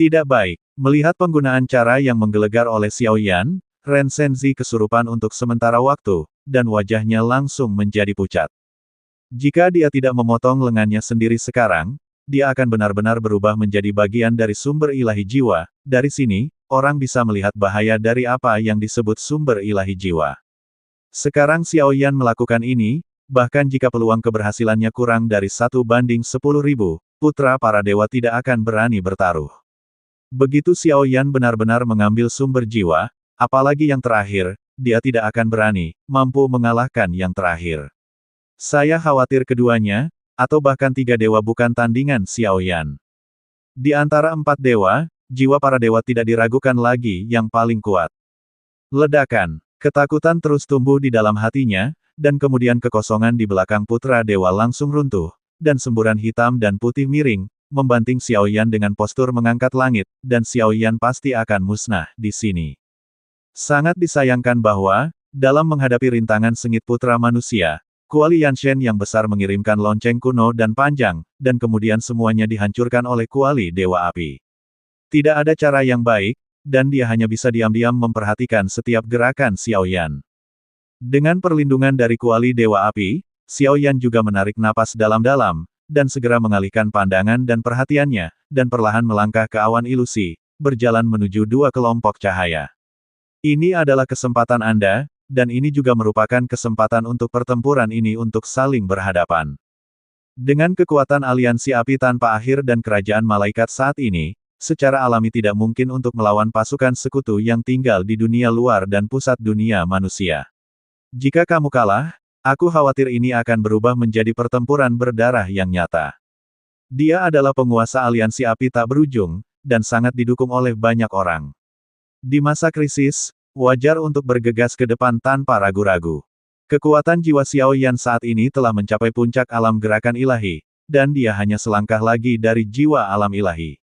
Tidak baik. Melihat penggunaan cara yang menggelegar oleh Xiao Yan, Ren Zhenzi kesurupan untuk sementara waktu, dan wajahnya langsung menjadi pucat. Jika dia tidak memotong lengannya sendiri sekarang, dia akan benar-benar berubah menjadi bagian dari sumber ilahi jiwa. Dari sini, orang bisa melihat bahaya dari apa yang disebut sumber ilahi jiwa. Sekarang Xiao Yan melakukan ini, bahkan jika peluang keberhasilannya kurang dari 1:10.000, putra para dewa tidak akan berani bertaruh. Begitu Xiao Yan benar-benar mengambil sumber jiwa, apalagi yang terakhir, dia tidak akan berani, mampu mengalahkan yang terakhir. Saya khawatir keduanya, atau bahkan 3 dewa bukan tandingan Xiao Yan. Di antara 4 dewa, jiwa para dewa tidak diragukan lagi yang paling kuat. Ledakan, ketakutan terus tumbuh di dalam hatinya, dan kemudian kekosongan di belakang putra dewa langsung runtuh, dan semburan hitam dan putih miring, membanting Xiao Yan dengan postur mengangkat langit, dan Xiao Yan pasti akan musnah di sini. Sangat disayangkan bahwa, dalam menghadapi rintangan sengit putra manusia, Kuali Yanshen yang besar mengirimkan lonceng kuno dan panjang, dan kemudian semuanya dihancurkan oleh Kuali Dewa Api. Tidak ada cara yang baik, dan dia hanya bisa diam-diam memperhatikan setiap gerakan Xiao Yan. Dengan perlindungan dari Kuali Dewa Api, Xiao Yan juga menarik napas dalam-dalam, dan segera mengalihkan pandangan dan perhatiannya, dan perlahan melangkah ke awan ilusi, berjalan menuju 2 kelompok cahaya. Ini adalah kesempatan Anda, dan ini juga merupakan kesempatan untuk pertempuran ini untuk saling berhadapan. Dengan kekuatan aliansi api tanpa akhir dan kerajaan malaikat saat ini, secara alami tidak mungkin untuk melawan pasukan sekutu yang tinggal di dunia luar dan pusat dunia manusia. Jika kamu kalah, aku khawatir ini akan berubah menjadi pertempuran berdarah yang nyata. Dia adalah penguasa aliansi api tak berujung, dan sangat didukung oleh banyak orang. Di masa krisis, wajar untuk bergegas ke depan tanpa ragu-ragu. Kekuatan jiwa Xiao Yan saat ini telah mencapai puncak alam gerakan ilahi, dan dia hanya selangkah lagi dari jiwa alam ilahi.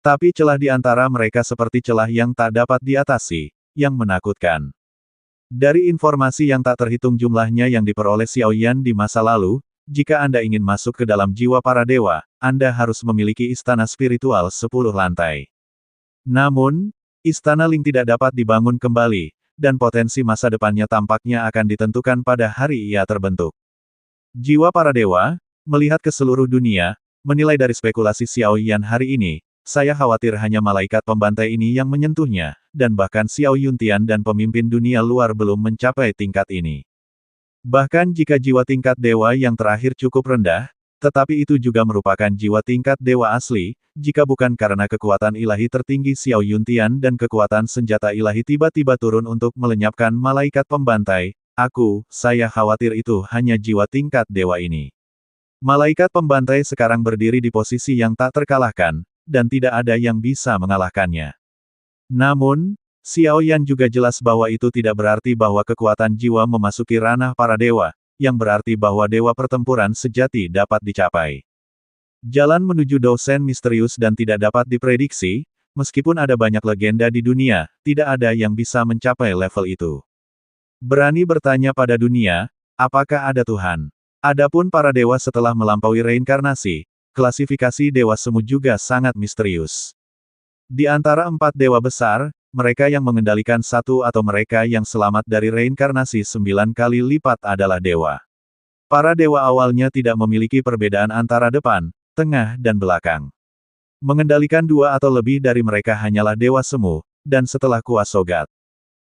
Tapi celah di antara mereka seperti celah yang tak dapat diatasi, yang menakutkan. Dari informasi yang tak terhitung jumlahnya yang diperoleh Xiao Yan di masa lalu, jika Anda ingin masuk ke dalam jiwa para dewa, Anda harus memiliki istana spiritual 10 lantai. Namun, Istana Ling tidak dapat dibangun kembali, dan potensi masa depannya tampaknya akan ditentukan pada hari ia terbentuk. Jiwa para dewa, melihat ke seluruh dunia, menilai dari spekulasi Xiao Yan hari ini, saya khawatir hanya malaikat pembantai ini yang menyentuhnya, dan bahkan Xiao Yuntian dan pemimpin dunia luar belum mencapai tingkat ini. Bahkan jika jiwa tingkat dewa yang terakhir cukup rendah, tetapi itu juga merupakan jiwa tingkat dewa asli, jika bukan karena kekuatan ilahi tertinggi Xiao Yuntian dan kekuatan senjata ilahi tiba-tiba turun untuk melenyapkan malaikat pembantai, saya khawatir itu hanya jiwa tingkat dewa ini. Malaikat pembantai sekarang berdiri di posisi yang tak terkalahkan, dan tidak ada yang bisa mengalahkannya. Namun, Xiao Yan juga jelas bahwa itu tidak berarti bahwa kekuatan jiwa memasuki ranah para dewa, yang berarti bahwa dewa pertempuran sejati dapat dicapai. Jalan menuju dosen misterius dan tidak dapat diprediksi, meskipun ada banyak legenda di dunia, tidak ada yang bisa mencapai level itu. Berani bertanya pada dunia, apakah ada Tuhan? Adapun para dewa setelah melampaui reinkarnasi, klasifikasi dewa semu juga sangat misterius. Di antara 4 dewa besar, mereka yang mengendalikan satu atau mereka yang selamat dari reinkarnasi 9 kali lipat adalah dewa. Para dewa awalnya tidak memiliki perbedaan antara depan, tengah dan belakang. Mengendalikan 2 atau lebih dari mereka hanyalah dewa semu, dan setelah kuas Sogat.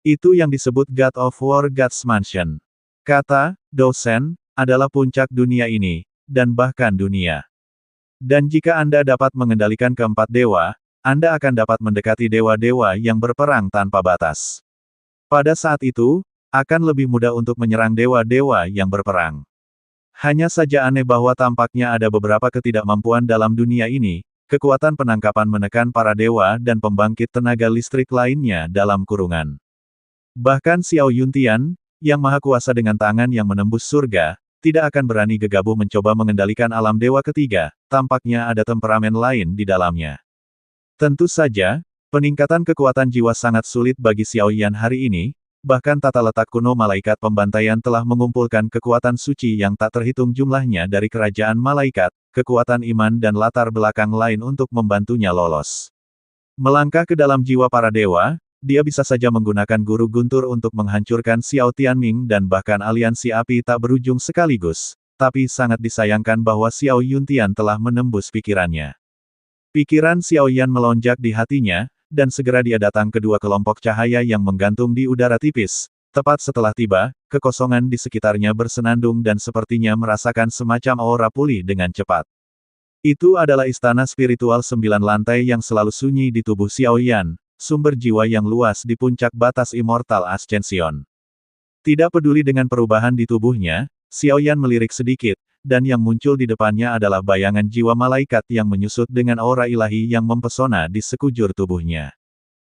Itu yang disebut God of War God's Mansion. Kata, dosen, adalah puncak dunia ini, dan bahkan dunia. Dan jika Anda dapat mengendalikan keempat dewa, Anda akan dapat mendekati dewa-dewa yang berperang tanpa batas. Pada saat itu, akan lebih mudah untuk menyerang dewa-dewa yang berperang. Hanya saja aneh bahwa tampaknya ada beberapa ketidakmampuan dalam dunia ini, kekuatan penangkapan menekan para dewa dan pembangkit tenaga listrik lainnya dalam kurungan. Bahkan Xiao Yuntian, yang maha kuasa dengan tangan yang menembus surga, tidak akan berani gegabah mencoba mengendalikan alam dewa ketiga, tampaknya ada temperamen lain di dalamnya. Tentu saja, peningkatan kekuatan jiwa sangat sulit bagi Xiao Yan hari ini, bahkan tata letak kuno malaikat pembantaian telah mengumpulkan kekuatan suci yang tak terhitung jumlahnya dari kerajaan malaikat, kekuatan iman dan latar belakang lain untuk membantunya lolos. Melangkah ke dalam jiwa para dewa, dia bisa saja menggunakan guru guntur untuk menghancurkan Xiao Tianming dan bahkan aliansi api tak berujung sekaligus. Tapi sangat disayangkan bahwa Xiao Yuntian telah menembus pikirannya. Pikiran Xiao Yan melonjak di hatinya, dan segera dia datang ke dua kelompok cahaya yang menggantung di udara tipis. Tepat setelah tiba, kekosongan di sekitarnya bersenandung dan sepertinya merasakan semacam aura pulih dengan cepat. Itu adalah istana spiritual 9 lantai yang selalu sunyi di tubuh Xiao Yan, sumber jiwa yang luas di puncak batas Immortal Ascension. Tidak peduli dengan perubahan di tubuhnya, Xiao Yan melirik sedikit, dan yang muncul di depannya adalah bayangan jiwa malaikat yang menyusut dengan aura ilahi yang mempesona di sekujur tubuhnya.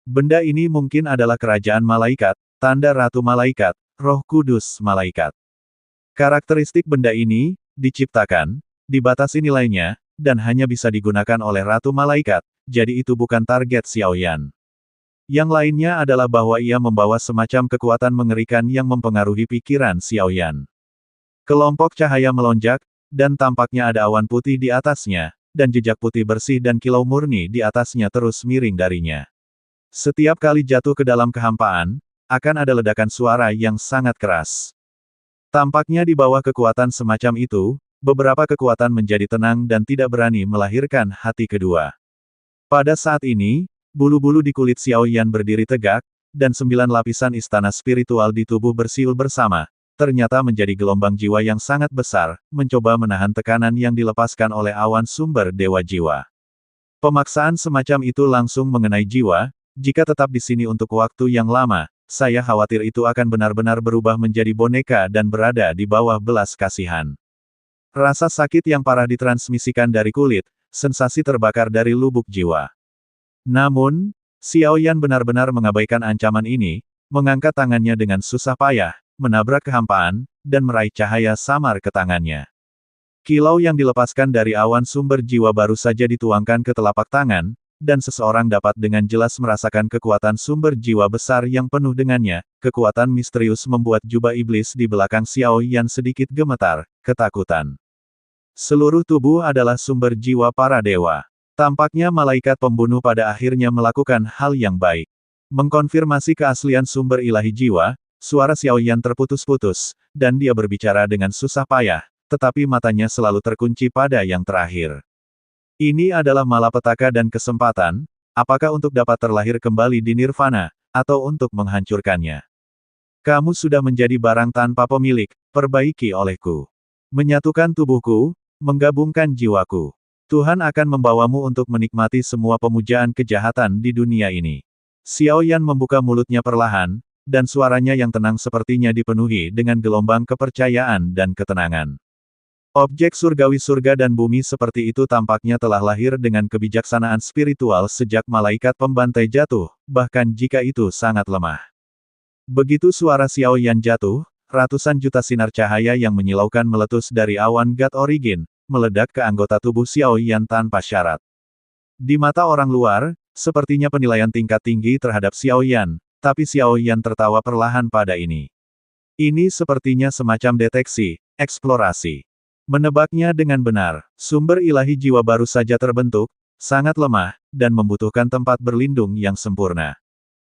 Benda ini mungkin adalah kerajaan malaikat, tanda ratu malaikat, roh kudus malaikat. Karakteristik benda ini, diciptakan, dibatasi nilainya, dan hanya bisa digunakan oleh ratu malaikat, jadi itu bukan target Xiao Yan. Yang lainnya adalah bahwa ia membawa semacam kekuatan mengerikan yang mempengaruhi pikiran Xiao Yan. Kelompok cahaya melonjak, dan tampaknya ada awan putih di atasnya, dan jejak putih bersih dan kilau murni di atasnya terus miring darinya. Setiap kali jatuh ke dalam kehampaan, akan ada ledakan suara yang sangat keras. Tampaknya di bawah kekuatan semacam itu, beberapa kekuatan menjadi tenang dan tidak berani melahirkan hati kedua. Pada saat ini, bulu-bulu di kulit Xiao Yan berdiri tegak, dan 9 lapisan istana spiritual di tubuh bersiul bersama, ternyata menjadi gelombang jiwa yang sangat besar, mencoba menahan tekanan yang dilepaskan oleh awan sumber dewa jiwa. Pemaksaan semacam itu langsung mengenai jiwa, jika tetap di sini untuk waktu yang lama, saya khawatir itu akan benar-benar berubah menjadi boneka dan berada di bawah belas kasihan. Rasa sakit yang parah ditransmisikan dari kulit, sensasi terbakar dari lubuk jiwa. Namun, Xiao Yan benar-benar mengabaikan ancaman ini, mengangkat tangannya dengan susah payah, menabrak kehampaan, dan meraih cahaya samar ke tangannya. Kilau yang dilepaskan dari awan sumber jiwa baru saja dituangkan ke telapak tangan, dan seseorang dapat dengan jelas merasakan kekuatan sumber jiwa besar yang penuh dengannya. Kekuatan misterius membuat jubah iblis di belakang Xiao Yan sedikit gemetar, ketakutan. Seluruh tubuh adalah sumber jiwa para dewa. Tampaknya malaikat pembunuh pada akhirnya melakukan hal yang baik. Mengkonfirmasi keaslian sumber ilahi jiwa, suara Xiao Yan terputus-putus, dan dia berbicara dengan susah payah, tetapi matanya selalu terkunci pada yang terakhir. Ini adalah malapetaka dan kesempatan, apakah untuk dapat terlahir kembali di Nirvana, atau untuk menghancurkannya. Kamu sudah menjadi barang tanpa pemilik, perbaiki olehku. Menyatukan tubuhku, menggabungkan jiwaku. Tuhan akan membawamu untuk menikmati semua pemujaan kejahatan di dunia ini. Xiao Yan membuka mulutnya perlahan, dan suaranya yang tenang sepertinya dipenuhi dengan gelombang kepercayaan dan ketenangan. Objek surgawi surga dan bumi seperti itu tampaknya telah lahir dengan kebijaksanaan spiritual sejak malaikat pembantai jatuh, bahkan jika itu sangat lemah. Begitu suara Xiao Yan jatuh, ratusan juta sinar cahaya yang menyilaukan meletus dari awan God Origin, meledak ke anggota tubuh Xiao Yan tanpa syarat. Di mata orang luar, sepertinya penilaian tingkat tinggi terhadap Xiao Yan, tapi Xiao Yan tertawa perlahan pada ini. Ini sepertinya semacam deteksi, eksplorasi. Menebaknya dengan benar, sumber ilahi jiwa baru saja terbentuk, sangat lemah, dan membutuhkan tempat berlindung yang sempurna.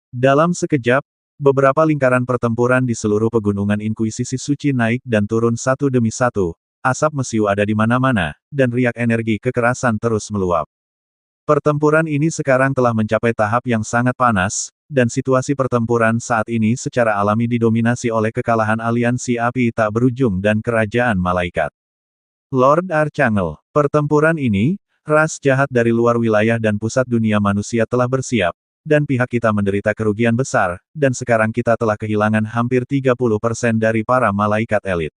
Dalam sekejap, beberapa lingkaran pertempuran di seluruh pegunungan Inkuisisi Suci naik dan turun satu demi satu, asap mesiu ada di mana-mana, dan riak energi kekerasan terus meluap. Pertempuran ini sekarang telah mencapai tahap yang sangat panas, dan situasi pertempuran saat ini secara alami didominasi oleh kekalahan aliansi api tak berujung dan kerajaan malaikat. Lord Archangel, pertempuran ini, ras jahat dari luar wilayah dan pusat dunia manusia telah bersiap, dan pihak kita menderita kerugian besar, dan sekarang kita telah kehilangan hampir 30% dari para malaikat elit.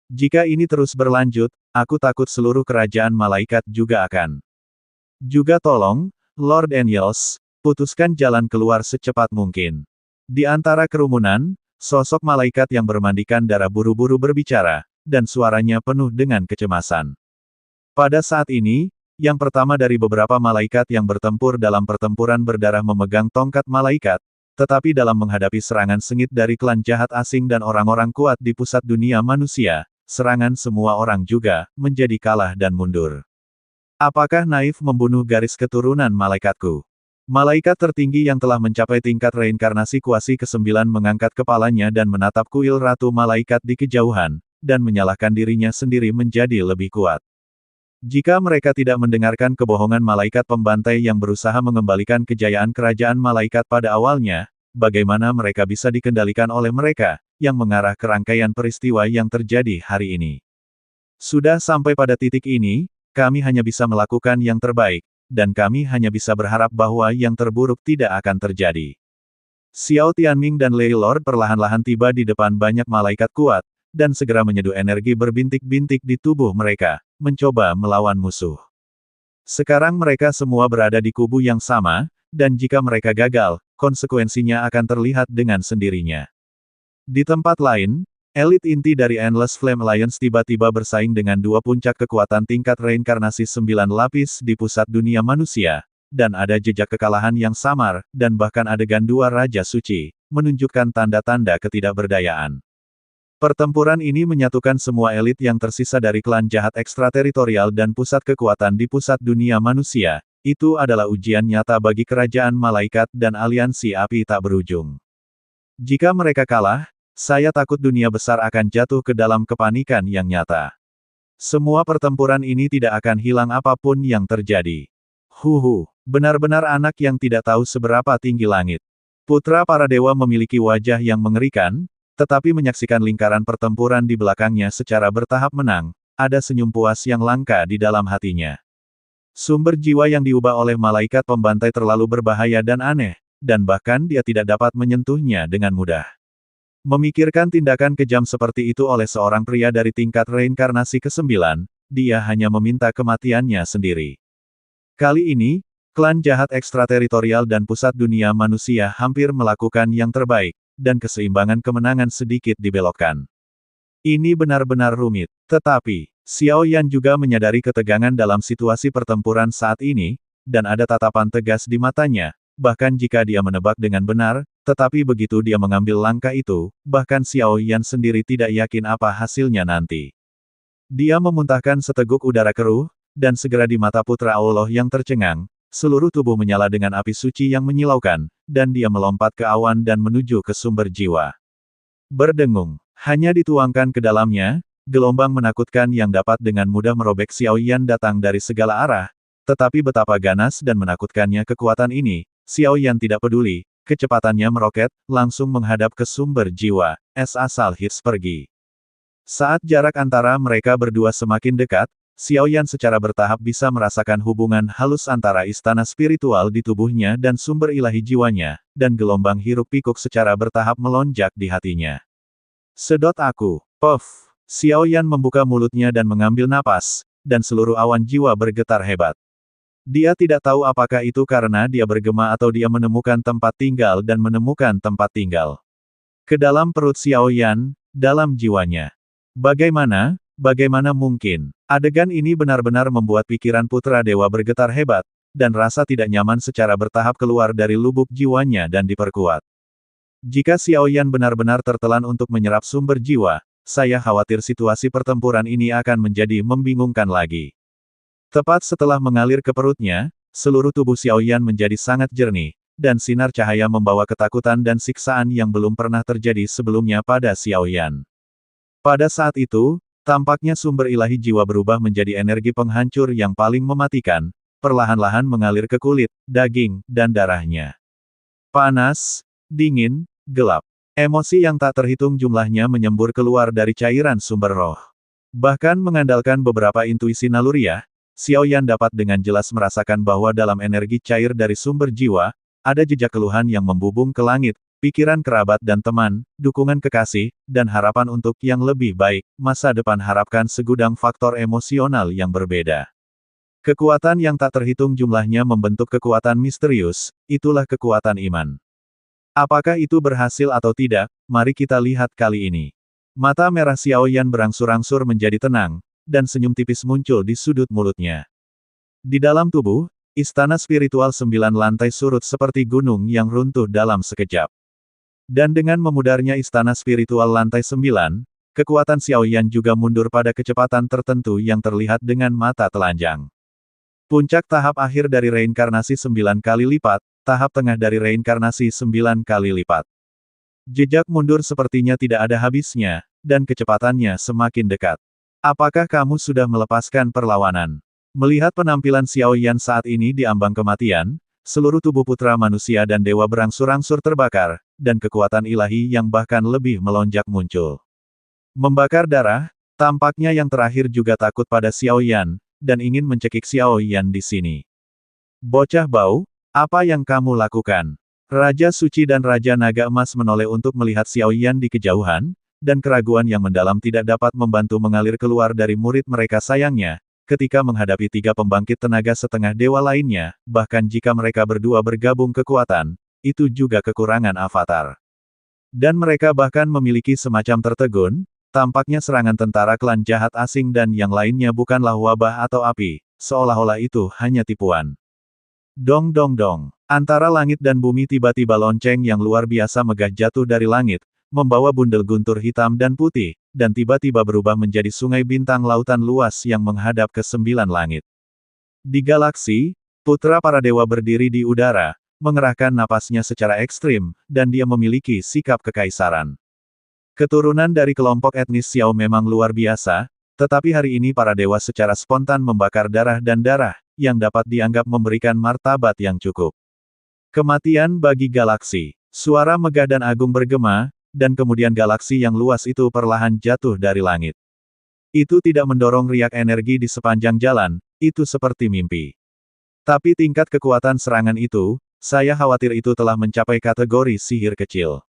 Jika ini terus berlanjut, aku takut seluruh kerajaan malaikat juga akan. Juga tolong, Lord Angels, putuskan jalan keluar secepat mungkin. Di antara kerumunan, sosok malaikat yang bermandikan darah buru-buru berbicara, dan suaranya penuh dengan kecemasan. Pada saat ini, yang pertama dari beberapa malaikat yang bertempur dalam pertempuran berdarah memegang tongkat malaikat, tetapi dalam menghadapi serangan sengit dari klan jahat asing dan orang-orang kuat di pusat dunia manusia, serangan semua orang juga menjadi kalah dan mundur. Apakah naif membunuh garis keturunan malaikatku? Malaikat tertinggi yang telah mencapai tingkat reinkarnasi kuasi ke-9 mengangkat kepalanya dan menatap kuil Ratu Malaikat di kejauhan, dan menyalahkan dirinya sendiri menjadi lebih kuat. Jika mereka tidak mendengarkan kebohongan malaikat pembantai yang berusaha mengembalikan kejayaan kerajaan malaikat pada awalnya, bagaimana mereka bisa dikendalikan oleh mereka, yang mengarah ke rangkaian peristiwa yang terjadi hari ini. Sudah sampai pada titik ini, kami hanya bisa melakukan yang terbaik, dan kami hanya bisa berharap bahwa yang terburuk tidak akan terjadi. Xiao Tianming dan Lei Lord perlahan-lahan tiba di depan banyak malaikat kuat, dan segera menyeduh energi berbintik-bintik di tubuh mereka, mencoba melawan musuh. Sekarang mereka semua berada di kubu yang sama, dan jika mereka gagal, konsekuensinya akan terlihat dengan sendirinya. Di tempat lain, elit inti dari Endless Flame Alliance tiba-tiba bersaing dengan dua puncak kekuatan tingkat reinkarnasi 9 lapis di pusat dunia manusia, dan ada jejak kekalahan yang samar, dan bahkan adegan dua Raja Suci, menunjukkan tanda-tanda ketidakberdayaan. Pertempuran ini menyatukan semua elit yang tersisa dari klan jahat ekstrateritorial dan pusat kekuatan di pusat dunia manusia. Itu adalah ujian nyata bagi kerajaan malaikat dan aliansi api tak berujung. Jika mereka kalah, saya takut dunia besar akan jatuh ke dalam kepanikan yang nyata. Semua pertempuran ini tidak akan hilang apapun yang terjadi. Benar-benar anak yang tidak tahu seberapa tinggi langit. Putra para dewa memiliki wajah yang mengerikan, tetapi menyaksikan lingkaran pertempuran di belakangnya secara bertahap menang, ada senyum puas yang langka di dalam hatinya. Sumber jiwa yang diubah oleh malaikat pembantai terlalu berbahaya dan aneh, dan bahkan dia tidak dapat menyentuhnya dengan mudah. Memikirkan tindakan kejam seperti itu oleh seorang pria dari tingkat reinkarnasi ke-9, dia hanya meminta kematiannya sendiri. Kali ini, klan jahat ekstrateritorial dan pusat dunia manusia hampir melakukan yang terbaik, dan keseimbangan kemenangan sedikit dibelokkan. Ini benar-benar rumit. Tetapi, Xiao Yan juga menyadari ketegangan dalam situasi pertempuran saat ini, dan ada tatapan tegas di matanya, bahkan jika dia menebak dengan benar, tetapi begitu dia mengambil langkah itu, bahkan Xiao Yan sendiri tidak yakin apa hasilnya nanti. Dia memuntahkan seteguk udara keruh, dan segera di mata putra Allah yang tercengang, seluruh tubuh menyala dengan api suci yang menyilaukan, dan dia melompat ke awan dan menuju ke sumber jiwa. Berdengung, hanya dituangkan ke dalamnya, gelombang menakutkan yang dapat dengan mudah merobek Xiao Yan datang dari segala arah, tetapi betapa ganas dan menakutkannya kekuatan ini, Xiao Yan tidak peduli, kecepatannya meroket, langsung menghadap ke sumber jiwa, es asal hits pergi. Saat jarak antara mereka berdua semakin dekat, Xiao Yan secara bertahap bisa merasakan hubungan halus antara istana spiritual di tubuhnya dan sumber ilahi jiwanya, dan gelombang hiruk-pikuk secara bertahap melonjak di hatinya. Sedot aku, puff. Xiao Yan membuka mulutnya dan mengambil napas, dan seluruh awan jiwa bergetar hebat. Dia tidak tahu apakah itu karena dia bergema atau dia menemukan tempat tinggal dan menemukan tempat tinggal. Ke dalam perut Xiao Yan, dalam jiwanya. Bagaimana mungkin? Adegan ini benar-benar membuat pikiran putra dewa bergetar hebat, dan rasa tidak nyaman secara bertahap keluar dari lubuk jiwanya dan diperkuat. Jika Xiao Yan benar-benar tertelan untuk menyerap sumber jiwa, saya khawatir situasi pertempuran ini akan menjadi membingungkan lagi. Tepat setelah mengalir ke perutnya, seluruh tubuh Xiao Yan menjadi sangat jernih, dan sinar cahaya membawa ketakutan dan siksaan yang belum pernah terjadi sebelumnya pada Xiao Yan. Pada saat itu, tampaknya sumber ilahi jiwa berubah menjadi energi penghancur yang paling mematikan, perlahan-lahan mengalir ke kulit, daging, dan darahnya. Panas, dingin, gelap. Emosi yang tak terhitung jumlahnya menyembur keluar dari cairan sumber roh. Bahkan mengandalkan beberapa intuisi naluriah, Xiao Yan dapat dengan jelas merasakan bahwa dalam energi cair dari sumber jiwa, ada jejak keluhan yang membubung ke langit, pikiran kerabat dan teman, dukungan kekasih, dan harapan untuk yang lebih baik, masa depan harapkan segudang faktor emosional yang berbeda. Kekuatan yang tak terhitung jumlahnya membentuk kekuatan misterius, itulah kekuatan iman. Apakah itu berhasil atau tidak, mari kita lihat kali ini. Mata merah Xiao Yan berangsur-angsur menjadi tenang, dan senyum tipis muncul di sudut mulutnya. Di dalam tubuh, istana spiritual 9 lantai surut seperti gunung yang runtuh dalam sekejap. Dan dengan memudarnya istana spiritual lantai 9, kekuatan Xiao Yan juga mundur pada kecepatan tertentu yang terlihat dengan mata telanjang. Puncak tahap akhir dari reinkarnasi 9 kali lipat, tahap tengah dari reinkarnasi 9 kali lipat. Jejak mundur sepertinya tidak ada habisnya, dan kecepatannya semakin dekat. Apakah kamu sudah melepaskan perlawanan? Melihat penampilan Xiao Yan saat ini di ambang kematian, seluruh tubuh putra manusia dan dewa berangsur-angsur terbakar, dan kekuatan ilahi yang bahkan lebih melonjak muncul. Membakar darah, tampaknya yang terakhir juga takut pada Xiao Yan, dan ingin mencekik Xiao Yan di sini. Bocah bau, apa yang kamu lakukan? Raja Suci dan Raja Naga Emas menoleh untuk melihat Xiao Yan di kejauhan, dan keraguan yang mendalam tidak dapat membantu mengalir keluar dari murid mereka sayangnya, ketika menghadapi 3 pembangkit tenaga setengah dewa lainnya, bahkan jika mereka berdua bergabung kekuatan, itu juga kekurangan avatar. Dan mereka bahkan memiliki semacam tertegun, tampaknya serangan tentara klan jahat asing dan yang lainnya bukanlah wabah atau api, seolah-olah itu hanya tipuan. Dong dong dong. Antara langit dan bumi tiba-tiba lonceng yang luar biasa megah jatuh dari langit, membawa bundel guntur hitam dan putih, dan tiba-tiba berubah menjadi sungai bintang lautan luas yang menghadap ke 9 langit. Di galaksi, putra para dewa berdiri di udara, mengerahkan napasnya secara ekstrim, dan dia memiliki sikap kekaisaran. Keturunan dari kelompok etnis Xiao memang luar biasa, tetapi hari ini para dewa secara spontan membakar darah dan darah, yang dapat dianggap memberikan martabat yang cukup. Kematian bagi galaksi. Suara megah dan agung bergema, dan kemudian galaksi yang luas itu perlahan jatuh dari langit. Itu tidak mendorong riak energi di sepanjang jalan, itu seperti mimpi. Tapi tingkat kekuatan serangan itu, saya khawatir itu telah mencapai kategori sihir kecil.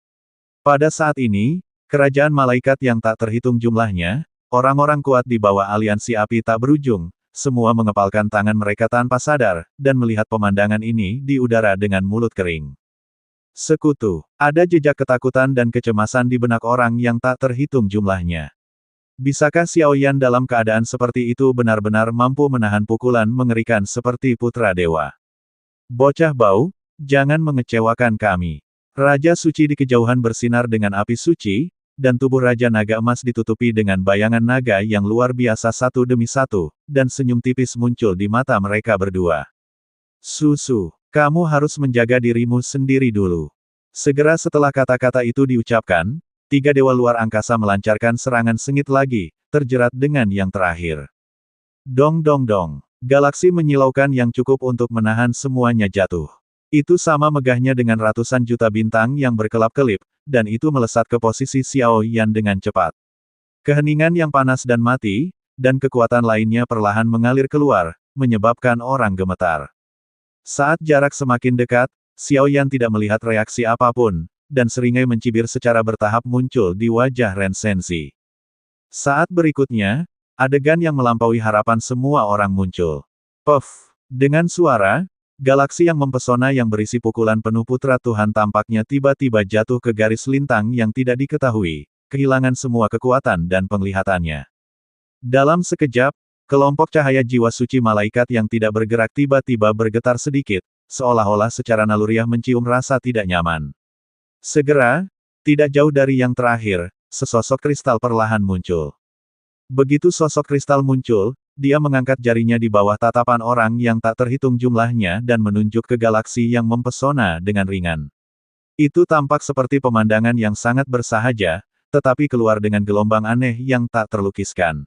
Pada saat ini, kerajaan malaikat yang tak terhitung jumlahnya, orang-orang kuat di bawah aliansi api tak berujung, semua mengepalkan tangan mereka tanpa sadar, dan melihat pemandangan ini di udara dengan mulut kering. Sekutu. Ada jejak ketakutan dan kecemasan di benak orang yang tak terhitung jumlahnya. Bisakah Xiao Yan dalam keadaan seperti itu benar-benar mampu menahan pukulan mengerikan seperti putra dewa? Bocah bau, jangan mengecewakan kami. Raja Suci di kejauhan bersinar dengan api suci, dan tubuh Raja Naga Emas ditutupi dengan bayangan naga yang luar biasa satu demi satu, dan senyum tipis muncul di mata mereka berdua. Susu. Kamu harus menjaga dirimu sendiri dulu. Segera setelah kata-kata itu diucapkan, 3 dewa luar angkasa melancarkan serangan sengit lagi, terjerat dengan yang terakhir. Dong dong dong. Galaksi menyilaukan yang cukup untuk menahan semuanya jatuh. Itu sama megahnya dengan ratusan juta bintang yang berkelap-kelip, dan itu melesat ke posisi Xiao Yan dengan cepat. Keheningan yang panas dan mati, dan kekuatan lainnya perlahan mengalir keluar, menyebabkan orang gemetar. Saat jarak semakin dekat, Xiao Yan tidak melihat reaksi apapun, dan seringai mencibir secara bertahap muncul di wajah Ren Zhenzi. Saat berikutnya, adegan yang melampaui harapan semua orang muncul. Puff! Dengan suara, galaksi yang mempesona yang berisi pukulan penuh putra Tuhan tampaknya tiba-tiba jatuh ke garis lintang yang tidak diketahui, kehilangan semua kekuatan dan penglihatannya. Dalam sekejap, kelompok cahaya jiwa suci malaikat yang tidak bergerak tiba-tiba bergetar sedikit, seolah-olah secara naluriah mencium rasa tidak nyaman. Segera, tidak jauh dari yang terakhir, sesosok kristal perlahan muncul. Begitu sosok kristal muncul, dia mengangkat jarinya di bawah tatapan orang yang tak terhitung jumlahnya dan menunjuk ke galaksi yang mempesona dengan ringan. Itu tampak seperti pemandangan yang sangat bersahaja, tetapi keluar dengan gelombang aneh yang tak terlukiskan.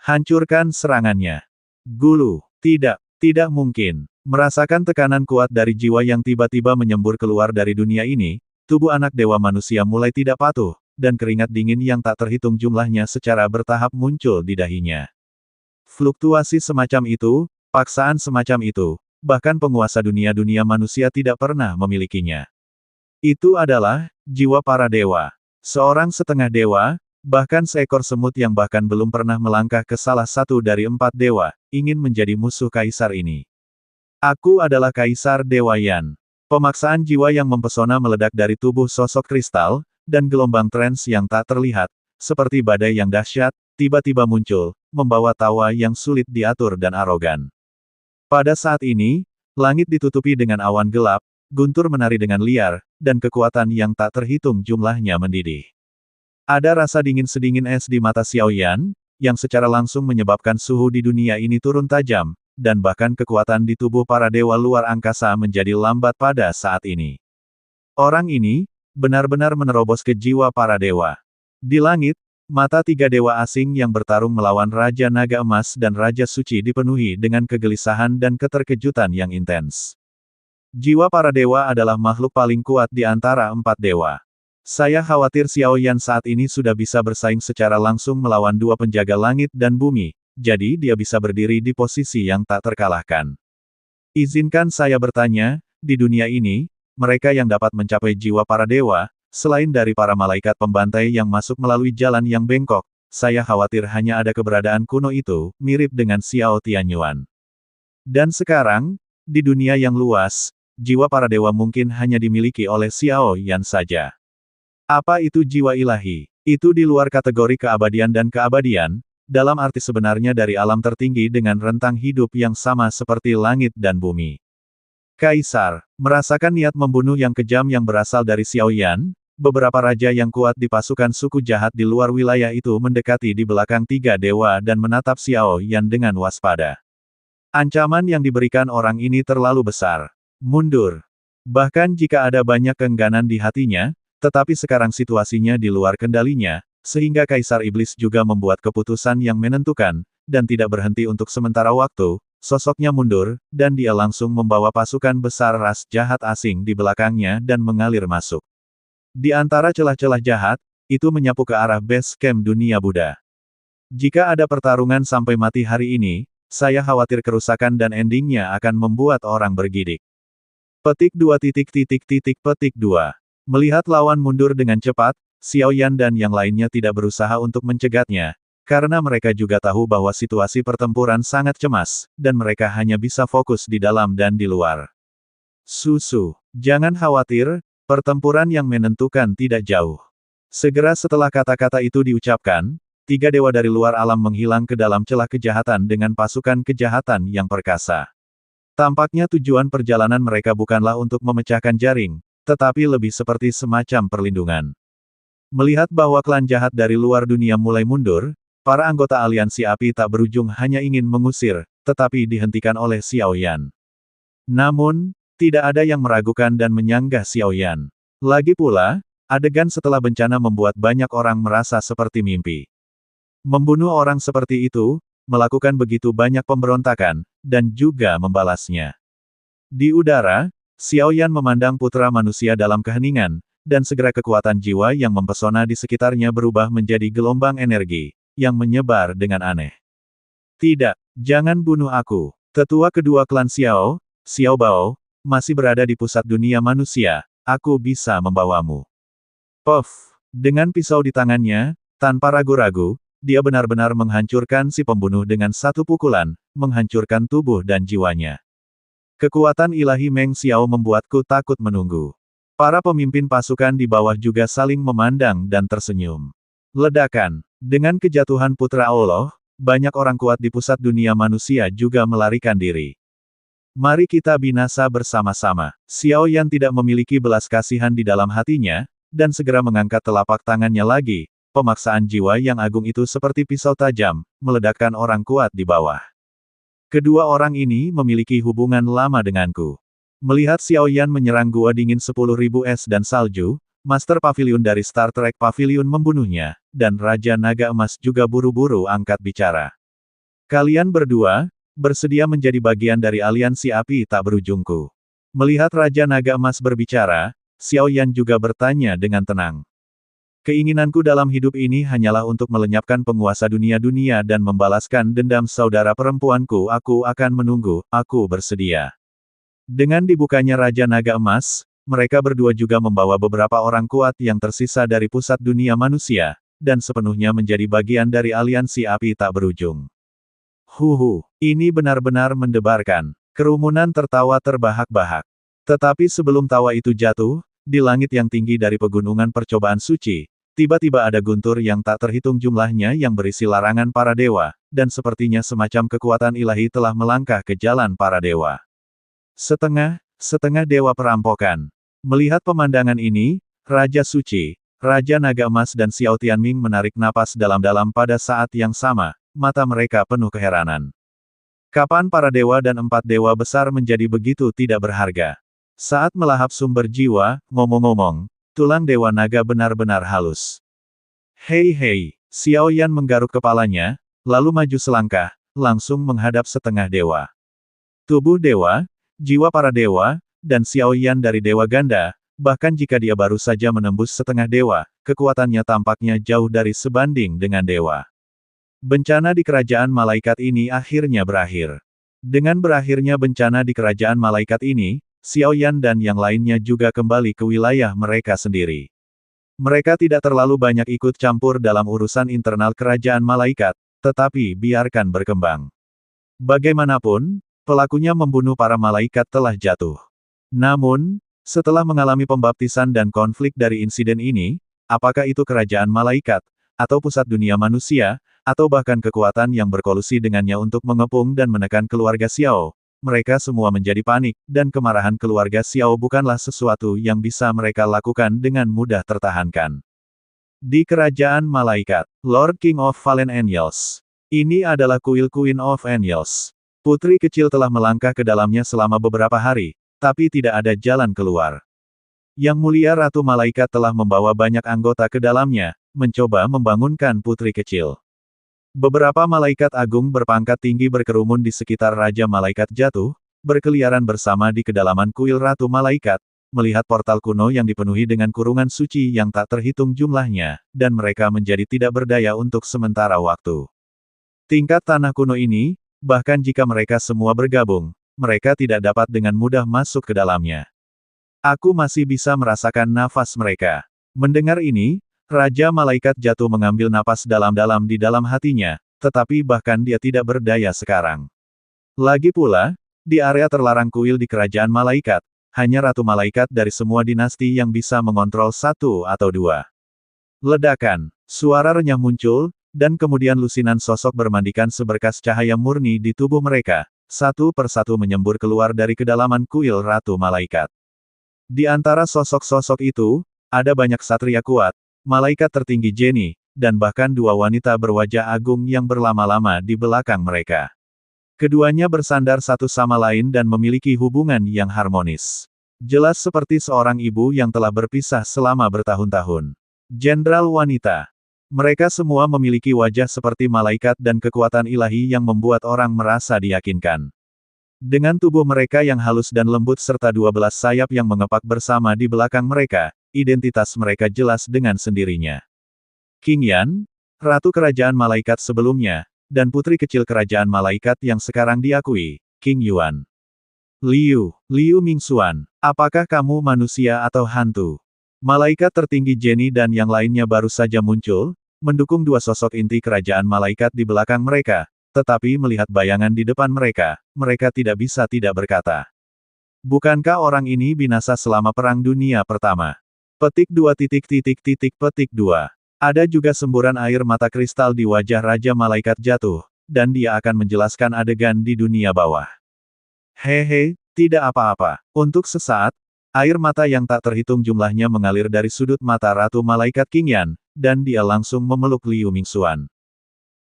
Hancurkan serangannya. Gulu. Tidak mungkin. Merasakan tekanan kuat dari jiwa yang tiba-tiba menyembur keluar dari dunia ini, tubuh anak dewa manusia mulai tidak patuh, dan keringat dingin yang tak terhitung jumlahnya secara bertahap muncul di dahinya. Fluktuasi semacam itu, paksaan semacam itu, bahkan penguasa dunia-dunia manusia tidak pernah memilikinya. Itu adalah jiwa para dewa. Seorang setengah dewa, bahkan seekor semut yang bahkan belum pernah melangkah ke salah satu dari 4 dewa, ingin menjadi musuh kaisar ini. Aku adalah Kaisar Dewa Yan. Pemaksaan jiwa yang mempesona meledak dari tubuh sosok kristal, dan gelombang trans yang tak terlihat, seperti badai yang dahsyat, tiba-tiba muncul, membawa tawa yang sulit diatur dan arogan. Pada saat ini, langit ditutupi dengan awan gelap, guntur menari dengan liar, dan kekuatan yang tak terhitung jumlahnya mendidih. Ada rasa dingin sedingin es di mata Xiao Yan, yang secara langsung menyebabkan suhu di dunia ini turun tajam, dan bahkan kekuatan di tubuh para dewa luar angkasa menjadi lambat pada saat ini. Orang ini, benar-benar menerobos ke jiwa para dewa. Di langit, mata tiga dewa asing yang bertarung melawan Raja Naga Emas dan Raja Suci dipenuhi dengan kegelisahan dan keterkejutan yang intens. Jiwa para dewa adalah makhluk paling kuat di antara empat dewa. Saya khawatir Xiao Yan saat ini sudah bisa bersaing secara langsung melawan dua penjaga langit dan bumi, jadi dia bisa berdiri di posisi yang tak terkalahkan. Izinkan saya bertanya, di dunia ini, mereka yang dapat mencapai jiwa para dewa, selain dari para malaikat pembantai yang masuk melalui jalan yang bengkok, saya khawatir hanya ada keberadaan kuno itu, mirip dengan Xiao Tianyuan. Dan sekarang, di dunia yang luas, jiwa para dewa mungkin hanya dimiliki oleh Xiao Yan saja. Apa itu jiwa ilahi? Itu di luar kategori keabadian dan keabadian, dalam arti sebenarnya dari alam tertinggi dengan rentang hidup yang sama seperti langit dan bumi. Kaisar, merasakan niat membunuh yang kejam yang berasal dari Xiao Yan, beberapa raja yang kuat di pasukan suku jahat di luar wilayah itu mendekati di belakang tiga dewa dan menatap Xiao Yan dengan waspada. Ancaman yang diberikan orang ini terlalu besar. Mundur. Bahkan jika ada banyak keengganan di hatinya, tetapi sekarang situasinya di luar kendalinya, sehingga Kaisar Iblis juga membuat keputusan yang menentukan, dan tidak berhenti untuk sementara waktu, sosoknya mundur, dan dia langsung membawa pasukan besar ras jahat asing di belakangnya dan mengalir masuk. Di antara celah-celah jahat, itu menyapu ke arah base camp dunia Buddha. Jika ada pertarungan sampai mati hari ini, saya khawatir kerusakan dan endingnya akan membuat orang bergidik. Petik 2. Melihat lawan mundur dengan cepat, Xiao Yan dan yang lainnya tidak berusaha untuk mencegahnya, karena mereka juga tahu bahwa situasi pertempuran sangat cemas, dan mereka hanya bisa fokus di dalam dan di luar. Susu, jangan khawatir, pertempuran yang menentukan tidak jauh. Segera setelah kata-kata itu diucapkan, tiga dewa dari luar alam menghilang ke dalam celah kejahatan dengan pasukan kejahatan yang perkasa. Tampaknya tujuan perjalanan mereka bukanlah untuk memecahkan jaring, tetapi lebih seperti semacam perlindungan. Melihat bahwa klan jahat dari luar dunia mulai mundur, para anggota aliansi api tak berujung hanya ingin mengusir, tetapi dihentikan oleh Xiao Yan. Namun, tidak ada yang meragukan dan menyanggah Xiao Yan. Lagi pula, adegan setelah bencana membuat banyak orang merasa seperti mimpi. Membunuh orang seperti itu, melakukan begitu banyak pemberontakan, dan juga membalasnya. Di udara, Xiao Yan memandang putra manusia dalam keheningan, dan segera kekuatan jiwa yang mempesona di sekitarnya berubah menjadi gelombang energi, yang menyebar dengan aneh. Tidak, jangan bunuh aku. Tetua kedua klan Xiao, Xiao Bao, masih berada di pusat dunia manusia, aku bisa membawamu. Puff, dengan pisau di tangannya, tanpa ragu-ragu, dia benar-benar menghancurkan si pembunuh dengan satu pukulan, menghancurkan tubuh dan jiwanya. Kekuatan ilahi Meng Xiao membuatku takut menunggu. Para pemimpin pasukan di bawah juga saling memandang dan tersenyum. Ledakan. Dengan kejatuhan putra Allah, banyak orang kuat di pusat dunia manusia juga melarikan diri. Mari kita binasa bersama-sama. Xiao Yan tidak memiliki belas kasihan di dalam hatinya, dan segera mengangkat telapak tangannya lagi. Pemaksaan jiwa yang agung itu seperti pisau tajam, meledakkan orang kuat di bawah. Kedua orang ini memiliki hubungan lama denganku. Melihat Xiao Yan menyerang gua dingin 10.000 es dan salju, Master Pavilion dari Star Trek Pavilion membunuhnya, dan Raja Naga Emas juga buru-buru angkat bicara. Kalian berdua, bersedia menjadi bagian dari aliansi api tak berujungku. Melihat Raja Naga Emas berbicara, Xiao Yan juga bertanya dengan tenang. Keinginanku dalam hidup ini hanyalah untuk melenyapkan penguasa dunia-dunia dan membalaskan dendam saudara perempuanku. Aku akan menunggu, aku bersedia. Dengan dibukanya Raja Naga Emas, mereka berdua juga membawa beberapa orang kuat yang tersisa dari pusat dunia manusia, dan sepenuhnya menjadi bagian dari aliansi api tak berujung. Ini benar-benar mendebarkan. Kerumunan tertawa terbahak-bahak. Tetapi sebelum tawa itu jatuh, di langit yang tinggi dari pegunungan percobaan suci, tiba-tiba ada guntur yang tak terhitung jumlahnya yang berisi larangan para dewa, dan sepertinya semacam kekuatan ilahi telah melangkah ke jalan para dewa. Setengah dewa perampokan. Melihat pemandangan ini, Raja Suci, Raja Naga Emas dan Xiao Tianming menarik napas dalam-dalam pada saat yang sama, mata mereka penuh keheranan. Kapan para dewa dan 4 dewa besar menjadi begitu tidak berharga? Saat melahap sumber jiwa, ngomong-ngomong, tulang dewa naga benar-benar halus. Hei hei, Xiao Yan menggaruk kepalanya, lalu maju selangkah, langsung menghadap setengah dewa. Tubuh dewa, jiwa para dewa, dan Xiao Yan dari dewa ganda, bahkan jika dia baru saja menembus setengah dewa, kekuatannya tampaknya jauh dari sebanding dengan dewa. Bencana di kerajaan malaikat ini akhirnya berakhir. Dengan berakhirnya bencana di kerajaan malaikat ini, Xiao Yan dan yang lainnya juga kembali ke wilayah mereka sendiri. Mereka tidak terlalu banyak ikut campur dalam urusan internal kerajaan malaikat, tetapi biarkan berkembang. Bagaimanapun, pelakunya membunuh para malaikat telah jatuh. Namun, setelah mengalami pembaptisan dan konflik dari insiden ini, apakah itu kerajaan malaikat, atau pusat dunia manusia, atau bahkan kekuatan yang berkolusi dengannya untuk mengepung dan menekan keluarga Xiao, mereka semua menjadi panik, dan kemarahan keluarga Xiao bukanlah sesuatu yang bisa mereka lakukan dengan mudah tertahankan. Di kerajaan malaikat, Lord King of Fallen Angels. Ini adalah kuil Queen of Angels. Putri kecil telah melangkah ke dalamnya selama beberapa hari, tapi tidak ada jalan keluar. Yang mulia Ratu Malaikat telah membawa banyak anggota ke dalamnya, mencoba membangunkan putri kecil. Beberapa malaikat agung berpangkat tinggi berkerumun di sekitar Raja Malaikat Jatuh, berkeliaran bersama di kedalaman kuil Ratu Malaikat, melihat portal kuno yang dipenuhi dengan kurungan suci yang tak terhitung jumlahnya, dan mereka menjadi tidak berdaya untuk sementara waktu. Tingkat tanah kuno ini, bahkan jika mereka semua bergabung, mereka tidak dapat dengan mudah masuk ke dalamnya. Aku masih bisa merasakan nafas mereka. Mendengar ini, Raja Malaikat Jatuh mengambil napas dalam-dalam di dalam hatinya, tetapi bahkan dia tidak berdaya sekarang. Lagi pula, di area terlarang kuil di kerajaan malaikat, hanya Ratu Malaikat dari semua dinasti yang bisa mengontrol 1 atau 2. Ledakan, suara renyah muncul, dan kemudian lusinan sosok bermandikan seberkas cahaya murni di tubuh mereka, satu persatu menyembur keluar dari kedalaman kuil Ratu Malaikat. Di antara sosok-sosok itu, ada banyak satria kuat, malaikat tertinggi Jenny, dan bahkan 2 wanita berwajah agung yang berlama-lama di belakang mereka. Keduanya bersandar satu sama lain dan memiliki hubungan yang harmonis. Jelas seperti seorang ibu yang telah berpisah selama bertahun-tahun. Jenderal wanita. Mereka semua memiliki wajah seperti malaikat dan kekuatan ilahi yang membuat orang merasa diyakinkan. Dengan tubuh mereka yang halus dan lembut serta 12 sayap yang mengepak bersama di belakang mereka, identitas mereka jelas dengan sendirinya. King Yan, Ratu Kerajaan Malaikat sebelumnya, dan putri kecil Kerajaan Malaikat yang sekarang diakui, King Yuan. Liu Mingxuan, apakah kamu manusia atau hantu? Malaikat tertinggi Jenny dan yang lainnya baru saja muncul, mendukung 2 sosok inti Kerajaan Malaikat di belakang mereka, tetapi melihat bayangan di depan mereka, mereka tidak bisa tidak berkata. Bukankah orang ini binasa selama Perang Dunia Pertama? Petik 2. Petik 2. Ada juga semburan air mata kristal di wajah Raja Malaikat Jatuh, dan dia akan menjelaskan adegan di dunia bawah. Hehe, tidak apa-apa. Untuk sesaat, air mata yang tak terhitung jumlahnya mengalir dari sudut mata Ratu Malaikat King Yan, dan dia langsung memeluk Liu Mingxuan.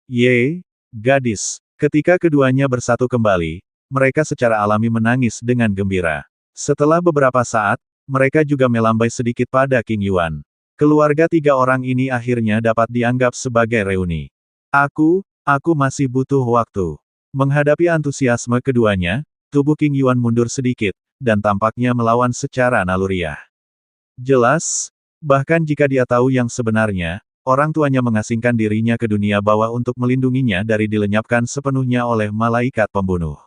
Ye, gadis. Ketika keduanya bersatu kembali, mereka secara alami menangis dengan gembira. Setelah beberapa saat, mereka juga melambai sedikit pada King Yuan. Keluarga 3 orang ini akhirnya dapat dianggap sebagai reuni. Aku masih butuh waktu. Menghadapi antusiasme keduanya, tubuh King Yuan mundur sedikit, dan tampaknya melawan secara naluriah. Jelas, bahkan jika dia tahu yang sebenarnya, orang tuanya mengasingkan dirinya ke dunia bawah untuk melindunginya dari dilenyapkan sepenuhnya oleh malaikat pembunuh.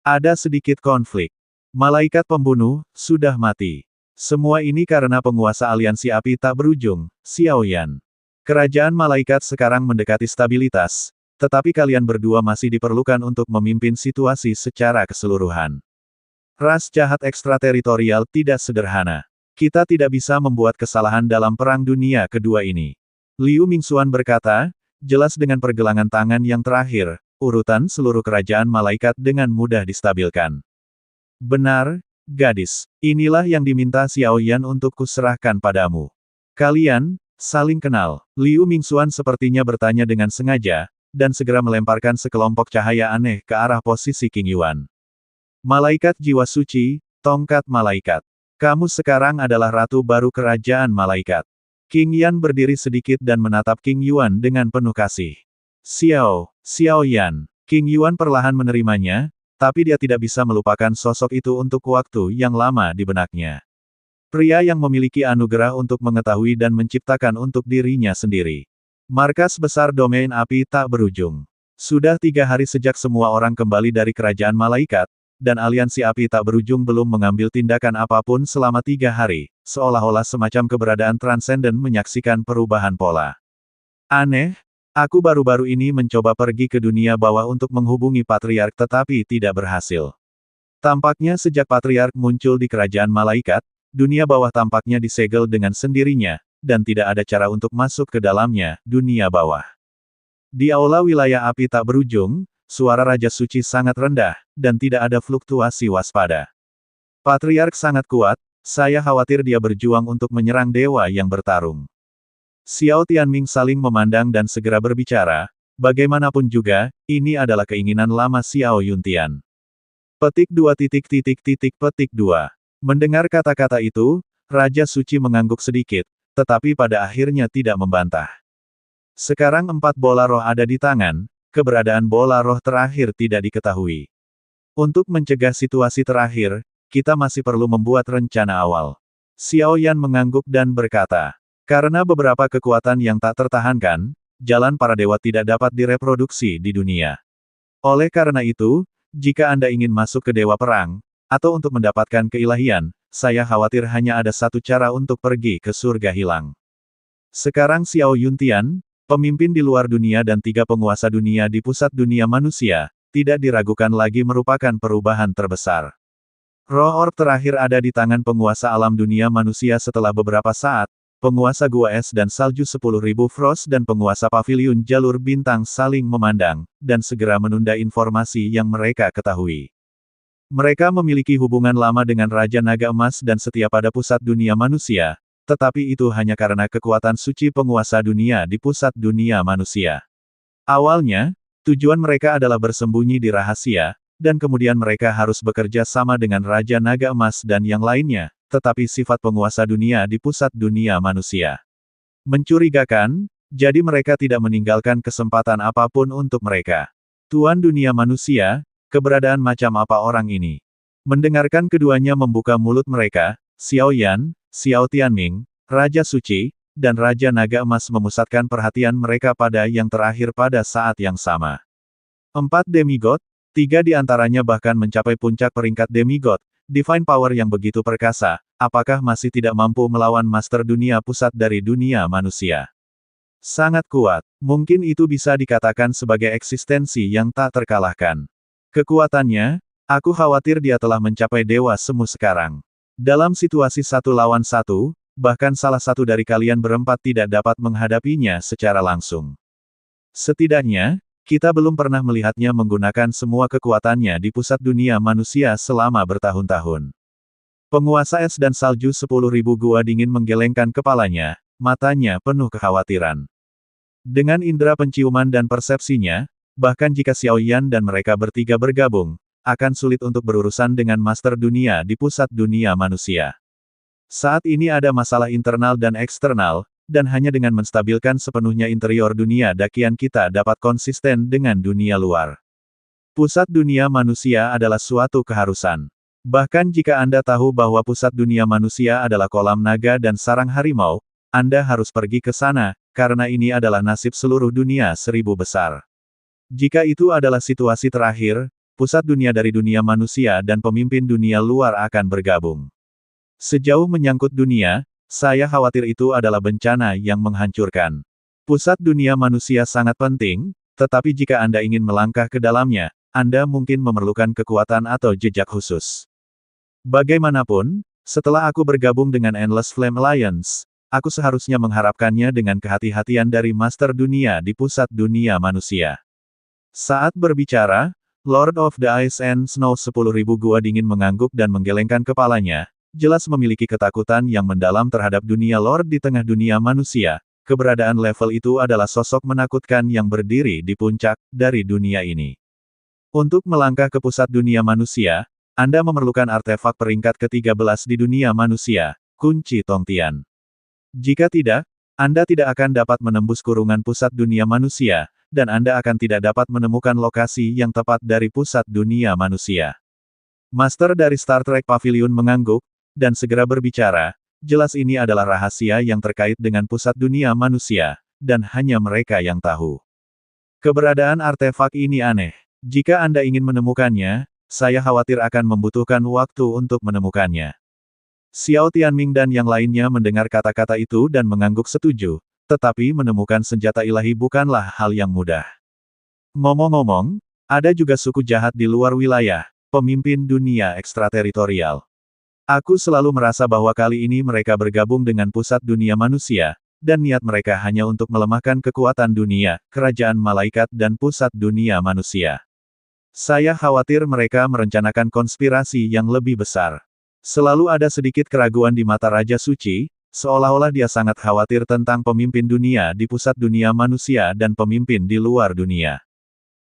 Ada sedikit konflik. Malaikat pembunuh sudah mati. Semua ini karena penguasa aliansi api tak berujung, Xiao Yan. Kerajaan malaikat sekarang mendekati stabilitas, tetapi kalian berdua masih diperlukan untuk memimpin situasi secara keseluruhan. Ras jahat ekstrateritorial tidak sederhana. Kita tidak bisa membuat kesalahan dalam Perang Dunia Kedua ini. Liu Mingxuan berkata, jelas dengan pergelangan tangan yang terakhir, urutan seluruh kerajaan malaikat dengan mudah distabilkan. Benar, gadis. Inilah yang diminta Xiao Yan untuk kuserahkan padamu. Kalian, saling kenal. Liu Mingxuan sepertinya bertanya dengan sengaja, dan segera melemparkan sekelompok cahaya aneh ke arah posisi King Yuan. Malaikat jiwa suci, tongkat malaikat. Kamu sekarang adalah ratu baru kerajaan malaikat. King Yan berdiri sedikit dan menatap King Yuan dengan penuh kasih. Xiao Yan. King Yuan perlahan menerimanya, tapi dia tidak bisa melupakan sosok itu untuk waktu yang lama di benaknya. Pria yang memiliki anugerah untuk mengetahui dan menciptakan untuk dirinya sendiri. Markas besar domain api tak berujung. Sudah 3 hari sejak semua orang kembali dari kerajaan malaikat, dan aliansi api tak berujung belum mengambil tindakan apapun selama 3 hari, seolah-olah semacam keberadaan transenden menyaksikan perubahan pola. Aneh, aku baru-baru ini mencoba pergi ke dunia bawah untuk menghubungi Patriark tetapi tidak berhasil. Tampaknya sejak Patriark muncul di kerajaan malaikat, dunia bawah tampaknya disegel dengan sendirinya, dan tidak ada cara untuk masuk ke dalamnya, dunia bawah. Di aula wilayah api tak berujung, suara Raja Suci sangat rendah, dan tidak ada fluktuasi waspada. Patriark sangat kuat, saya khawatir dia berjuang untuk menyerang dewa yang bertarung. Xiao Tianming saling memandang dan segera berbicara, bagaimanapun juga, ini adalah keinginan lama Xiao Yuntian. Petik 2. Mendengar kata-kata itu, Raja Suci mengangguk sedikit, tetapi pada akhirnya tidak membantah. Sekarang 4 bola roh ada di tangan, keberadaan bola roh terakhir tidak diketahui. Untuk mencegah situasi terakhir, kita masih perlu membuat rencana awal. Xiao Yan mengangguk dan berkata, karena beberapa kekuatan yang tak tertahankan, jalan para dewa tidak dapat direproduksi di dunia. Oleh karena itu, jika Anda ingin masuk ke dewa perang, atau untuk mendapatkan keilahian, saya khawatir hanya ada satu cara untuk pergi ke surga hilang. Sekarang Xiao Yuntian, pemimpin di luar dunia dan 3 penguasa dunia di pusat dunia manusia, tidak diragukan lagi merupakan perubahan terbesar. Roh orb terakhir ada di tangan penguasa alam dunia manusia setelah beberapa saat, penguasa gua es dan salju 10.000 Frost dan penguasa paviliun jalur bintang saling memandang, dan segera menunda informasi yang mereka ketahui. Mereka memiliki hubungan lama dengan Raja Naga Emas dan setia pada pusat dunia manusia, tetapi itu hanya karena kekuatan suci penguasa dunia di pusat dunia manusia. Awalnya, tujuan mereka adalah bersembunyi di rahasia, dan kemudian mereka harus bekerja sama dengan Raja Naga Emas dan yang lainnya, tetapi sifat penguasa dunia di pusat dunia manusia mencurigakan, jadi mereka tidak meninggalkan kesempatan apapun untuk mereka. Tuan dunia manusia, keberadaan macam apa orang ini? Mendengarkan keduanya membuka mulut mereka, Xiao Yan, Xiao Tianming, Raja Suci, dan Raja Naga Emas memusatkan perhatian mereka pada yang terakhir pada saat yang sama. 4 demigod, 3 di antaranya bahkan mencapai puncak peringkat demigod, divine power yang begitu perkasa, apakah masih tidak mampu melawan Master Dunia Pusat dari dunia manusia? Sangat kuat, mungkin itu bisa dikatakan sebagai eksistensi yang tak terkalahkan. Kekuatannya, aku khawatir dia telah mencapai dewa semu sekarang. Dalam situasi 1 lawan 1, bahkan salah satu dari kalian berempat tidak dapat menghadapinya secara langsung. Setidaknya, kita belum pernah melihatnya menggunakan semua kekuatannya di pusat dunia manusia selama bertahun-tahun. Penguasa es dan salju 10.000 gua dingin menggelengkan kepalanya, matanya penuh kekhawatiran. Dengan indera penciuman dan persepsinya, bahkan jika Xiao Yan dan mereka bertiga bergabung, akan sulit untuk berurusan dengan Master Dunia di pusat dunia manusia. Saat ini ada masalah internal dan eksternal, dan hanya dengan menstabilkan sepenuhnya interior dunia dakian kita dapat konsisten dengan dunia luar. Pusat dunia manusia adalah suatu keharusan. Bahkan jika Anda tahu bahwa pusat dunia manusia adalah kolam naga dan sarang harimau, Anda harus pergi ke sana, karena ini adalah nasib seluruh dunia 1000 besar. Jika itu adalah situasi terakhir, pusat dunia dari dunia manusia dan pemimpin dunia luar akan bergabung. Sejauh menyangkut dunia, saya khawatir itu adalah bencana yang menghancurkan. Pusat dunia manusia sangat penting, tetapi jika Anda ingin melangkah ke dalamnya, Anda mungkin memerlukan kekuatan atau jejak khusus. Bagaimanapun, setelah aku bergabung dengan Endless Flame Alliance, aku seharusnya mengharapkannya dengan kehati-hatian dari Master Dunia di pusat dunia manusia. Saat berbicara, Lord of the Ice and Snow 10.000 gua dingin mengangguk dan menggelengkan kepalanya, jelas memiliki ketakutan yang mendalam terhadap dunia Lord di tengah dunia manusia, keberadaan level itu adalah sosok menakutkan yang berdiri di puncak dari dunia ini. Untuk melangkah ke pusat dunia manusia, Anda memerlukan artefak peringkat ke-13 di dunia manusia, kunci Tongtian. Jika tidak, Anda tidak akan dapat menembus kurungan pusat dunia manusia, dan Anda akan tidak dapat menemukan lokasi yang tepat dari pusat dunia manusia. Master dari Star Trek Pavilion mengangguk, dan segera berbicara, jelas ini adalah rahasia yang terkait dengan pusat dunia manusia, dan hanya mereka yang tahu. Keberadaan artefak ini aneh. Jika Anda ingin menemukannya, saya khawatir akan membutuhkan waktu untuk menemukannya. Xiao Tianming dan yang lainnya mendengar kata-kata itu dan mengangguk setuju, tetapi menemukan senjata ilahi bukanlah hal yang mudah. Ngomong-ngomong, ada juga suku jahat di luar wilayah, pemimpin dunia ekstrateritorial. Aku selalu merasa bahwa kali ini mereka bergabung dengan pusat dunia manusia, dan niat mereka hanya untuk melemahkan kekuatan dunia, kerajaan malaikat dan pusat dunia manusia. Saya khawatir mereka merencanakan konspirasi yang lebih besar. Selalu ada sedikit keraguan di mata Raja Suci, seolah-olah dia sangat khawatir tentang pemimpin dunia di pusat dunia manusia dan pemimpin di luar dunia.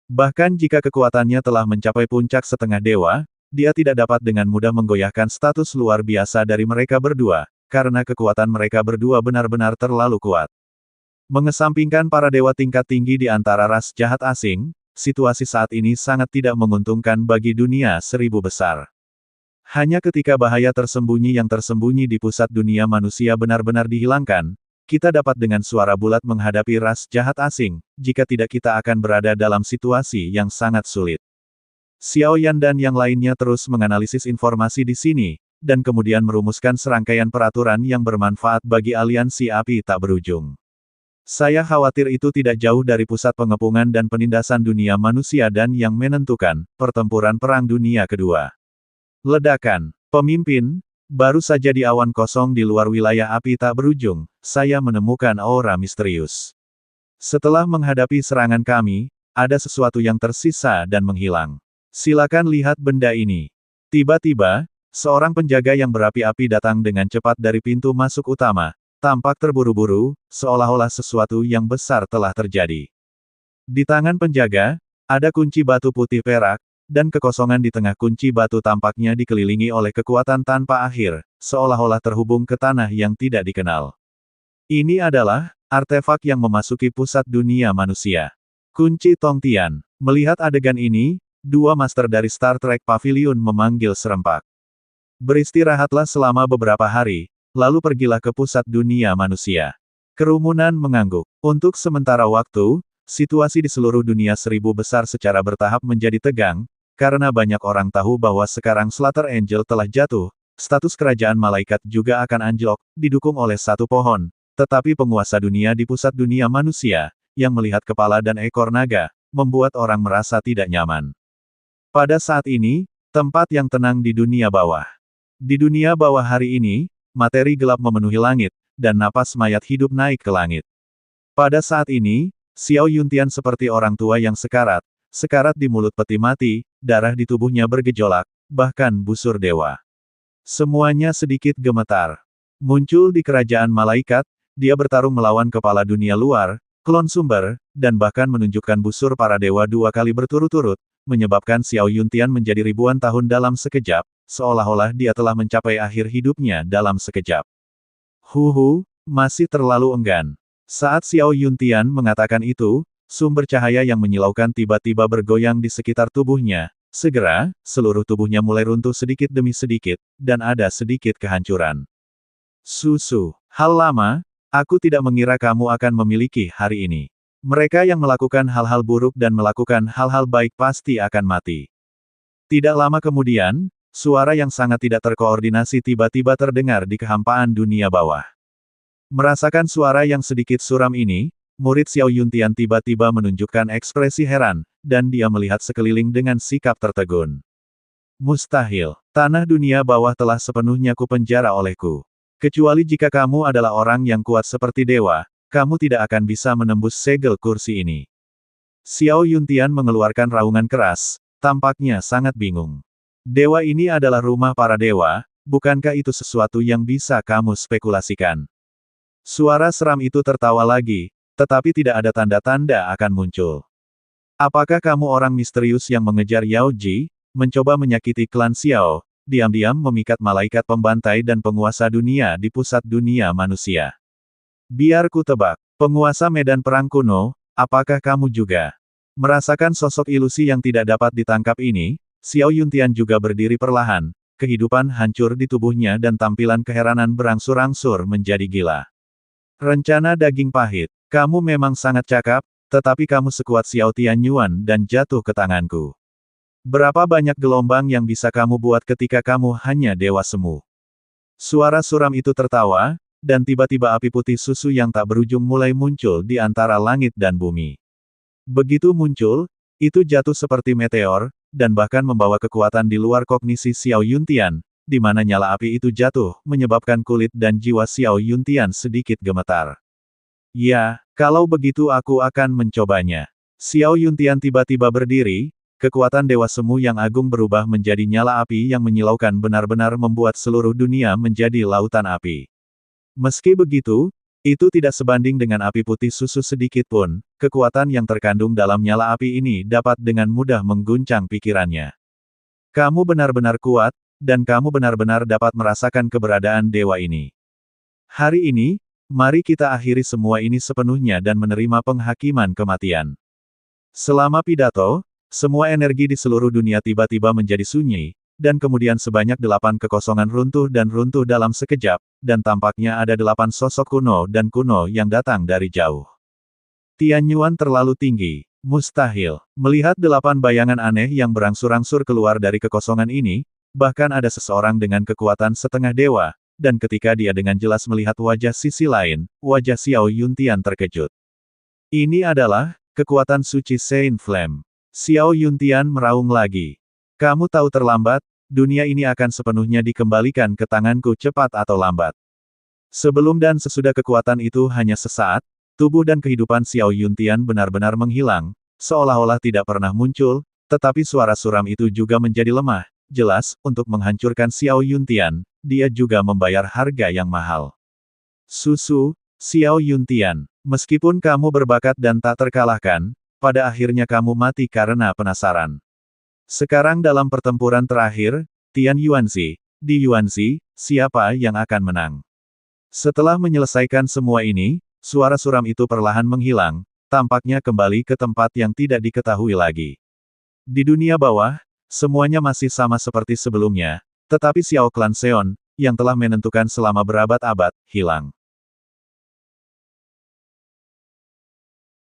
Bahkan jika kekuatannya telah mencapai puncak setengah dewa, dia tidak dapat dengan mudah menggoyahkan status luar biasa dari mereka berdua, karena kekuatan mereka berdua benar-benar terlalu kuat. Mengesampingkan para dewa tingkat tinggi di antara ras jahat asing, situasi saat ini sangat tidak menguntungkan bagi dunia seribu besar. Hanya ketika bahaya tersembunyi yang tersembunyi di pusat dunia manusia benar-benar dihilangkan, kita dapat dengan suara bulat menghadapi ras jahat asing, jika tidak kita akan berada dalam situasi yang sangat sulit. Xiao Yan dan yang lainnya terus menganalisis informasi di sini, dan kemudian merumuskan serangkaian peraturan yang bermanfaat bagi aliansi api tak berujung. Saya khawatir itu tidak jauh dari pusat pengepungan dan penindasan dunia manusia dan yang menentukan, pertempuran Perang Dunia Kedua. Ledakan. Pemimpin, baru saja di awan kosong di luar wilayah api tak berujung, saya menemukan aura misterius. Setelah menghadapi serangan kami, ada sesuatu yang tersisa dan menghilang. Silakan lihat benda ini. Tiba-tiba, seorang penjaga yang berapi-api datang dengan cepat dari pintu masuk utama, tampak terburu-buru, seolah-olah sesuatu yang besar telah terjadi. Di tangan penjaga, ada kunci batu putih perak, dan kekosongan di tengah kunci batu tampaknya dikelilingi oleh kekuatan tanpa akhir, seolah-olah terhubung ke tanah yang tidak dikenal. Ini adalah artefak yang memasuki pusat dunia manusia. Kunci Tongtian. Melihat adegan ini, dua master dari Star Trek Pavilion memanggil serempak. Beristirahatlah selama beberapa hari, lalu pergilah ke pusat dunia manusia. Kerumunan mengangguk. Untuk sementara waktu, situasi di seluruh dunia seribu besar secara bertahap menjadi tegang, karena banyak orang tahu bahwa sekarang Slater Angel telah jatuh, status kerajaan malaikat juga akan anjlok, didukung oleh satu pohon, tetapi penguasa dunia di pusat dunia manusia, yang melihat kepala dan ekor naga, membuat orang merasa tidak nyaman. Pada saat ini, tempat yang tenang di dunia bawah. Di dunia bawah hari ini, materi gelap memenuhi langit, dan napas mayat hidup naik ke langit. Pada saat ini, Xiao Yuntian seperti orang tua yang sekarat di mulut peti mati, darah di tubuhnya bergejolak, bahkan busur dewa. Semuanya sedikit gemetar. Muncul di kerajaan malaikat, dia bertarung melawan kepala dunia luar, klon sumber, dan bahkan menunjukkan busur para dewa dua kali berturut-turut, menyebabkan Xiao Yuntian menjadi ribuan tahun dalam sekejap, seolah-olah dia telah mencapai akhir hidupnya dalam sekejap. Masih terlalu enggan. Saat Xiao Yuntian mengatakan itu, sumber cahaya yang menyilaukan tiba-tiba bergoyang di sekitar tubuhnya. Segera, seluruh tubuhnya mulai runtuh sedikit demi sedikit, dan ada sedikit kehancuran. Hal lama, aku tidak mengira kamu akan memiliki hari ini. Mereka yang melakukan hal-hal buruk dan melakukan hal-hal baik pasti akan mati. Tidak lama kemudian, suara yang sangat tidak terkoordinasi tiba-tiba terdengar di kehampaan dunia bawah. Merasakan suara yang sedikit suram ini, murid Xiao Yuntian tiba-tiba menunjukkan ekspresi heran, dan dia melihat sekeliling dengan sikap tertegun. Mustahil, tanah dunia bawah telah sepenuhnya kupenjara olehku. Kecuali jika kamu adalah orang yang kuat seperti dewa, kamu tidak akan bisa menembus segel kursi ini. Xiao Yuntian mengeluarkan raungan keras, tampaknya sangat bingung. Dewa ini adalah rumah para dewa, bukankah itu sesuatu yang bisa kamu spekulasikan? Suara seram itu tertawa lagi, tetapi tidak ada tanda-tanda akan muncul. Apakah kamu orang misterius yang mengejar Yao Ji, mencoba menyakiti klan Xiao, diam-diam memikat malaikat pembantai dan penguasa dunia di pusat dunia manusia? Biar ku tebak, penguasa medan perang kuno, apakah kamu juga merasakan sosok ilusi yang tidak dapat ditangkap ini? Xiao Yuntian juga berdiri perlahan, kehidupan hancur di tubuhnya dan tampilan keheranan berangsur-angsur menjadi gila. Rencana daging pahit, kamu memang sangat cakap, tetapi kamu sekuat Xiao Tianyuan dan jatuh ke tanganku. Berapa banyak gelombang yang bisa kamu buat ketika kamu hanya dewa semu? Suara suram itu tertawa, dan tiba-tiba api putih susu yang tak berujung mulai muncul di antara langit dan bumi. Begitu muncul, itu jatuh seperti meteor, dan bahkan membawa kekuatan di luar kognisi Xiao Yuntian, di mana nyala api itu jatuh, menyebabkan kulit dan jiwa Xiao Yuntian sedikit gemetar. Ya, kalau begitu aku akan mencobanya. Xiao Yuntian tiba-tiba berdiri, kekuatan Dewa Semu yang agung berubah menjadi nyala api yang menyilaukan benar-benar membuat seluruh dunia menjadi lautan api. Meski begitu, itu tidak sebanding dengan api putih susu sedikit pun, kekuatan yang terkandung dalam nyala api ini dapat dengan mudah mengguncang pikirannya. Kamu benar-benar kuat, dan kamu benar-benar dapat merasakan keberadaan dewa ini. Hari ini, mari kita akhiri semua ini sepenuhnya dan menerima penghakiman kematian. Selama pidato, semua energi di seluruh dunia tiba-tiba menjadi sunyi, dan kemudian sebanyak 8 kekosongan runtuh dalam sekejap, dan tampaknya ada 8 sosok kuno yang datang dari jauh. Tianyuan terlalu tinggi, mustahil. Melihat 8 bayangan aneh yang berangsur-angsur keluar dari kekosongan ini, bahkan ada seseorang dengan kekuatan setengah dewa, dan ketika dia dengan jelas melihat wajah sisi lain, wajah Xiao Yuntian terkejut. Ini adalah kekuatan suci Saint Flame. Xiao Yuntian meraung lagi. Kamu tahu terlambat, dunia ini akan sepenuhnya dikembalikan ke tanganku cepat atau lambat. Sebelum dan sesudah kekuatan itu hanya sesaat, tubuh dan kehidupan Xiao Yuntian benar-benar menghilang, seolah-olah tidak pernah muncul, tetapi suara suram itu juga menjadi lemah. Jelas, untuk menghancurkan Xiao Yuntian, dia juga membayar harga yang mahal. Susu, Xiao Yuntian, meskipun kamu berbakat dan tak terkalahkan, pada akhirnya kamu mati karena penasaran. Sekarang dalam pertempuran terakhir, Tian Yuanzi, di Yuanzi, siapa yang akan menang? Setelah menyelesaikan semua ini, suara suram itu perlahan menghilang, tampaknya kembali ke tempat yang tidak diketahui lagi. Di dunia bawah, semuanya masih sama seperti sebelumnya, tetapi Xiao Clan Seon, yang telah menentukan selama berabad-abad, hilang.